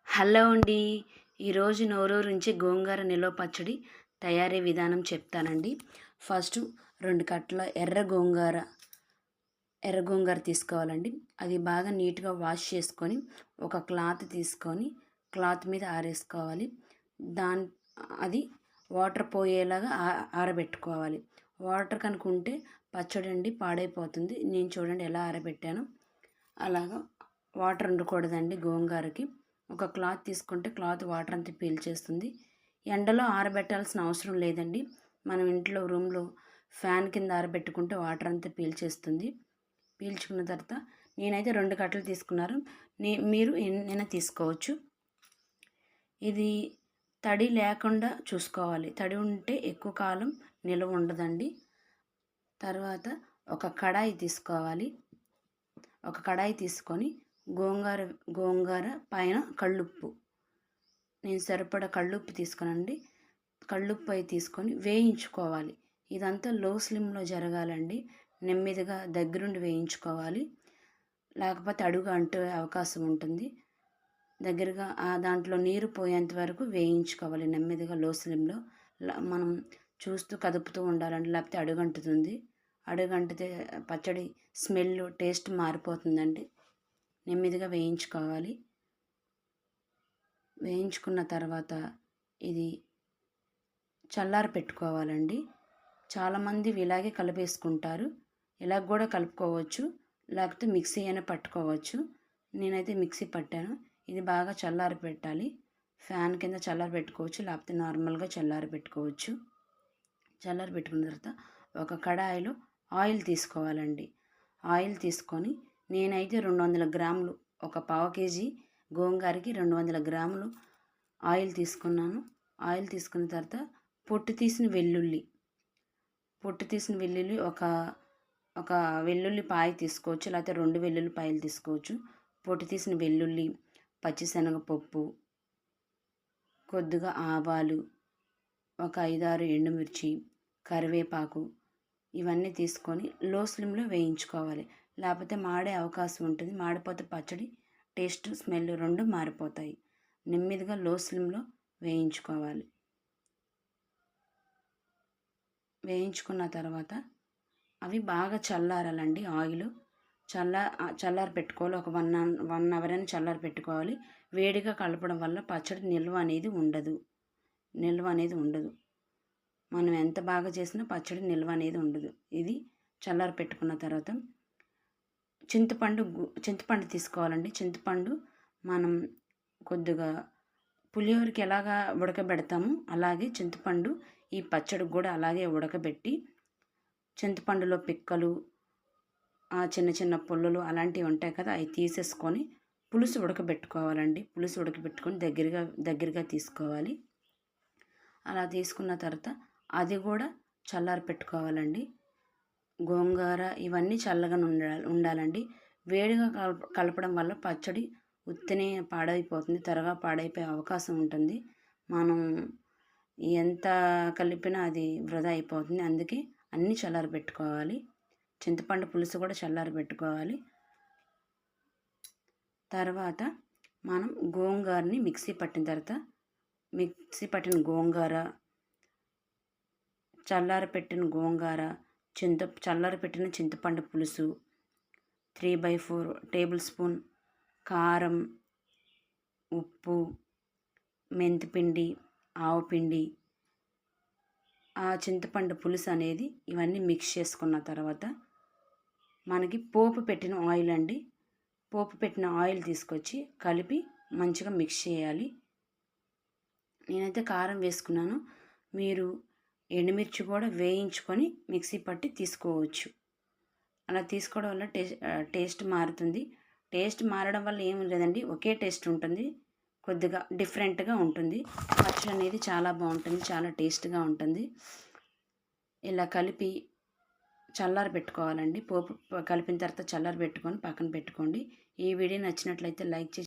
Hello అండి. ఈరోజు నోరూరించి గోంగూర నిల్వ పచ్చడి తయారీ విధానం చెప్తానండి. ఫస్ట్ 2 కట్టల ఎర్ర గోంగూర తీసుకోవాలండి. అది బాగా నీట్గా వాష్ చేసుకొని ఒక క్లాత్ తీసుకొని క్లాత్ మీద ఆరేసుకోవాలి. దాన్ అది వాటర్ పోయేలాగా ఆరబెట్టుకోవాలి. వాటర్ కనుక ఉంటే పచ్చడి అండి పాడైపోతుంది. నేను చూడండి ఎలా ఆరబెట్టాను. అలాగా వాటర్ ఉండకూడదండి గోంగూరకి. ఒక క్లాత్ తీసుకుంటే క్లాత్ వాటర్ అంతా పీల్చేస్తుంది. ఎండలో ఆరబెట్టాల్సిన అవసరం లేదండి. మనం ఇంట్లో రూమ్లో ఫ్యాన్ కింద ఆరబెట్టుకుంటే వాటర్ అంతా పీల్చేస్తుంది. పీల్చుకున్న తర్వాత నేనైతే 2 కట్టలు తీసుకున్నారు. మీరు ఎన్నైనా తీసుకోవచ్చు. ఇది తడి లేకుండా చూసుకోవాలి. తడి ఉంటే ఎక్కువ కాలం నిల్వ ఉండదండి. తర్వాత ఒక కడాయి తీసుకోవాలి. ఒక కడాయి తీసుకొని గోంగూర పైన కళ్ళుప్పు, నేను సరిపడా కళ్ళుప్పు తీసుకునండి. కళ్ళుప్పు అవి తీసుకొని వేయించుకోవాలి. ఇదంతా లో స్లిమ్లో జరగాలండి. నెమ్మదిగా దగ్గరుండి వేయించుకోవాలి. లేకపోతే అడుగు అంటే అవకాశం ఉంటుంది. దగ్గరగా దాంట్లో నీరు పోయేంత వరకు వేయించుకోవాలి నెమ్మదిగా లో స్లిమ్లో. మనం చూస్తూ కదుపుతూ ఉండాలండి, లేకపోతే అడుగంటుతుంది. అడుగంటితే పచ్చడి స్మెల్ టేస్ట్ మారిపోతుందండి. నెమ్మదిగా వేయించుకోవాలి. వేయించుకున్న తర్వాత ఇది చల్లారి పెట్టుకోవాలండి. చాలామంది ఇలాగే కలిపేసుకుంటారు. ఇలా కూడా కలుపుకోవచ్చు, లేకపోతే మిక్సీ అయినా పట్టుకోవచ్చు. నేనైతే మిక్సీ పట్టాను. ఇది బాగా చల్లారి పెట్టాలి. ఫ్యాన్ కింద చల్లారి పెట్టుకోవచ్చు, లేకపోతే నార్మల్గా చల్లారి పెట్టుకోవచ్చు. చల్లారి పెట్టుకున్న తర్వాత ఒక కడాయిలో ఆయిల్ తీసుకోవాలండి. ఆయిల్ తీసుకొని నేనైతే 200 గ్రాములు, ఒక పావు కేజీ గోంగూరకి 200 గ్రాములు ఆయిల్ తీసుకున్నాను. ఆయిల్ తీసుకున్న తర్వాత పొట్టు తీసిన వెల్లుల్లి ఒక వెల్లుల్లి పాయ తీసుకోవచ్చు, లేకపోతే 2 వెల్లుల్లి పాయలు తీసుకోవచ్చు. పొట్టు తీసిన వెల్లుల్లి, పచ్చిశనగపప్పు, కొద్దిగా ఆవాలు, ఒక 5-6 ఎండుమిర్చి, కరివేపాకు, ఇవన్నీ తీసుకొని లో స్లిమ్లో వేయించుకోవాలి. లేకపోతే మాడే అవకాశం ఉంటుంది. మాడిపోతే పచ్చడి టేస్ట్, స్మెల్ 2 మారిపోతాయి. నెమ్మదిగా లో స్లిమ్లో వేయించుకోవాలి. వేయించుకున్న తర్వాత అవి బాగా చల్లారాలండి. ఆయిల్ చల్లారి పెట్టుకోవాలి. ఒక 1 అవర్ అని చల్లారి పెట్టుకోవాలి. వేడిగా కలపడం వల్ల పచ్చడి నిల్వ అనేది ఉండదు. మనం ఎంత బాగా చేసినా పచ్చడి నిల్వ అనేది ఉండదు. ఇది చల్లారి పెట్టుకున్న తర్వాత చింతపండు తీసుకోవాలండి. చింతపండు మనం కొద్దిగా పులిహోరకి ఎలాగా ఉడకబెడతాము అలాగే చింతపండు ఈ పచ్చడికి కూడా అలాగే ఉడకబెట్టి, చింతపండులో పిక్కలు, ఆ చిన్న చిన్న పుల్లలు అలాంటివి ఉంటాయి కదా, అవి తీసేసుకొని పులుసు ఉడకబెట్టుకోవాలండి. పులుసు ఉడకబెట్టుకొని దగ్గరగా తీసుకోవాలి. అలా తీసుకున్న తర్వాత అది కూడా చల్లారి పెట్టుకోవాలండి. గోంగూర ఇవన్నీ చల్లగా ఉండాలండి. వేడిగా కలపడం వల్ల పచ్చడి ఉత్తినే పాడైపోతుంది, త్వరగా పాడైపోయే అవకాశం ఉంటుంది. మనం ఎంత కలిపినా అది వృధా అయిపోతుంది. అందుకే అన్నీ చల్లారి పెట్టుకోవాలి. చింతపండు పులుసు కూడా చల్లారి పెట్టుకోవాలి. తర్వాత మనం గోంగూరని మిక్సీ పట్టిన గోంగూర, చల్లారపెట్టిన గోంగూర, చల్లారపెట్టిన చింతపండు పులుసు, 3/4 టేబుల్ స్పూన్ కారం, ఉప్పు, మెంతిపిండి, ఆవపిండి, ఆ చింతపండు పులుసు అనేది ఇవన్నీ మిక్స్ చేసుకున్న తర్వాత మనకి పోపు పెట్టిన ఆయిల్ తీసుకొచ్చి కలిపి మంచిగా మిక్స్ చేయాలి. నేనైతే కారం వేసుకున్నాను. మీరు ఎండుమిర్చి కూడా వేయించుకొని మిక్సీ పట్టి తీసుకోవచ్చు. అలా తీసుకోవడం వల్ల టేస్ట్ మారుతుంది. టేస్ట్ మారడం వల్ల ఏమి లేదండి, ఒకే టేస్ట్ ఉంటుంది, కొద్దిగా డిఫరెంట్గా ఉంటుంది. పచ్చడి అనేది చాలా బాగుంటుంది, చాలా టేస్ట్గా ఉంటుంది. ఇలా కలిపి చల్లారి పెట్టుకోవాలండి. పోపు కలిపిన తర్వాత చల్లారి పెట్టుకొని పక్కన పెట్టుకోండి. ఈ వీడియో నచ్చినట్లయితే లైక్ చేసి